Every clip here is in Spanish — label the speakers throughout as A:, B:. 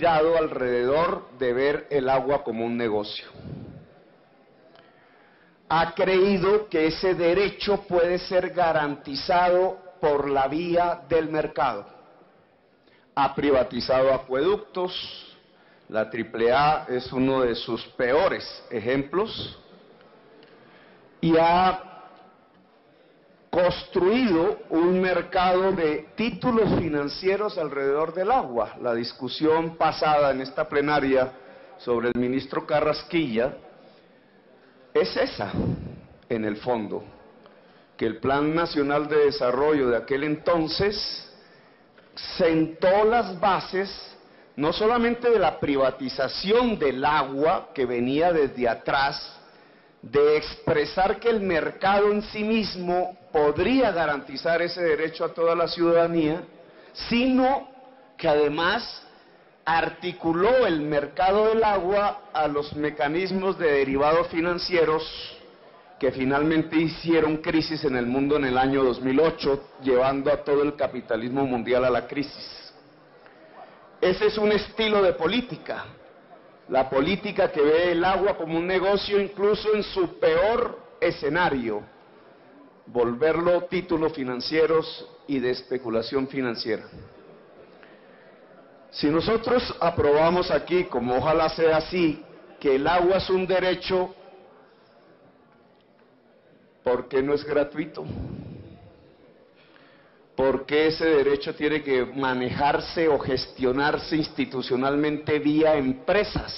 A: girado alrededor de ver el agua como un negocio. Ha creído que ese derecho puede ser garantizado por la vía del mercado. Ha privatizado acueductos, la AAA es uno de sus peores ejemplos, y ha construido un mercado de títulos financieros alrededor del agua. La discusión pasada en esta plenaria sobre el ministro Carrasquilla es esa, en el fondo, que el Plan Nacional de Desarrollo de aquel entonces sentó las bases no solamente de la privatización del agua que venía desde atrás, de expresar que el mercado en sí mismo podría garantizar ese derecho a toda la ciudadanía, sino que además articuló el mercado del agua a los mecanismos de derivados financieros que finalmente hicieron crisis en el mundo en el año 2008, llevando a todo el capitalismo mundial a la crisis. Ese es un estilo de política. La política que ve el agua como un negocio, incluso en su peor escenario, volverlo títulos financieros y de especulación financiera. Si nosotros aprobamos aquí, como ojalá sea así, que el agua es un derecho, ¿por qué no es gratuito? ¿Por qué ese derecho tiene que manejarse o gestionarse institucionalmente vía empresas?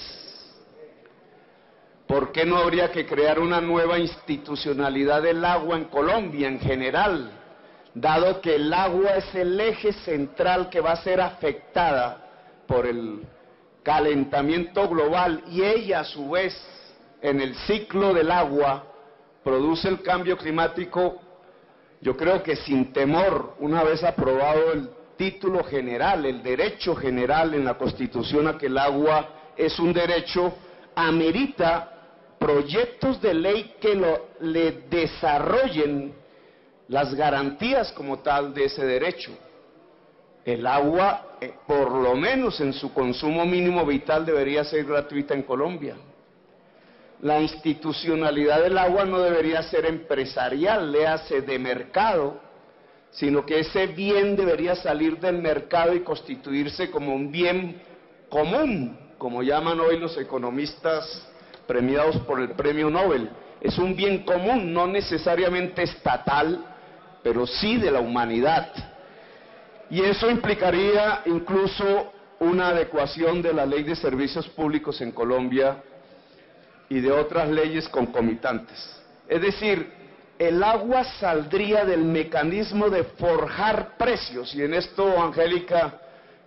A: ¿Por qué no habría que crear una nueva institucionalidad del agua en Colombia en general, dado que el agua es el eje central que va a ser afectada por el calentamiento global y ella a su vez en el ciclo del agua produce el cambio climático? Yo creo que sin temor, una vez aprobado el título general, el derecho general en la Constitución a que el agua es un derecho, amerita proyectos de ley que le desarrollen las garantías como tal de ese derecho. El agua, por lo menos en su consumo mínimo vital, debería ser gratuita en Colombia. La institucionalidad del agua no debería ser empresarial, léase de mercado, sino que ese bien debería salir del mercado y constituirse como un bien común, como llaman hoy los economistas premiados por el Premio Nobel. Es un bien común, no necesariamente estatal, pero sí de la humanidad. Y eso implicaría incluso una adecuación de la Ley de Servicios Públicos en Colombia y de otras leyes concomitantes. Es decir, el agua saldría del mecanismo de forjar precios, y en esto, Angélica,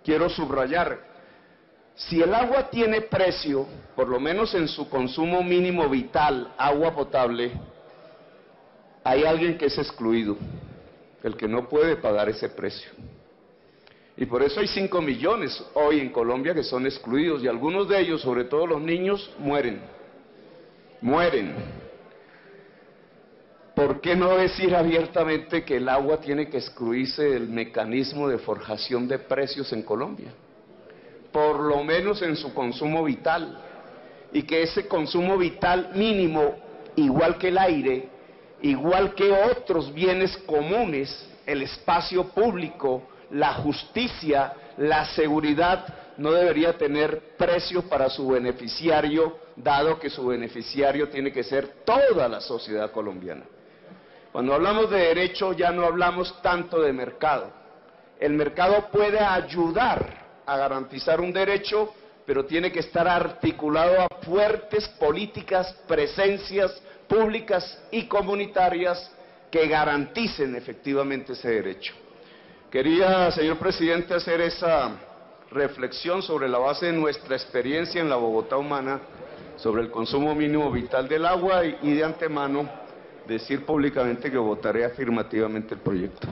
A: quiero subrayar, si el agua tiene precio, por lo menos en su consumo mínimo vital, agua potable, hay alguien que es excluido, el que no puede pagar ese precio. Y por eso hay 5 millones hoy en Colombia que son excluidos, y algunos de ellos, sobre todo los niños, mueren. ¿Por qué no decir abiertamente que el agua tiene que excluirse del mecanismo de forjación de precios en Colombia? Por lo menos en su consumo vital, y que ese consumo vital mínimo, igual que el aire, igual que otros bienes comunes, el espacio público, la justicia, la seguridad, no debería tener precio para su beneficiario, dado que su beneficiario tiene que ser toda la sociedad colombiana. Cuando hablamos de derecho ya no hablamos tanto de mercado. El mercado puede ayudar a garantizar un derecho, pero tiene que estar articulado a fuertes políticas, presencias públicas y comunitarias que garanticen efectivamente ese derecho. Quería, señor presidente, hacer esa reflexión sobre la base de nuestra experiencia en la Bogotá humana, sobre el consumo mínimo vital del agua, y de antemano decir públicamente que votaré afirmativamente el proyecto.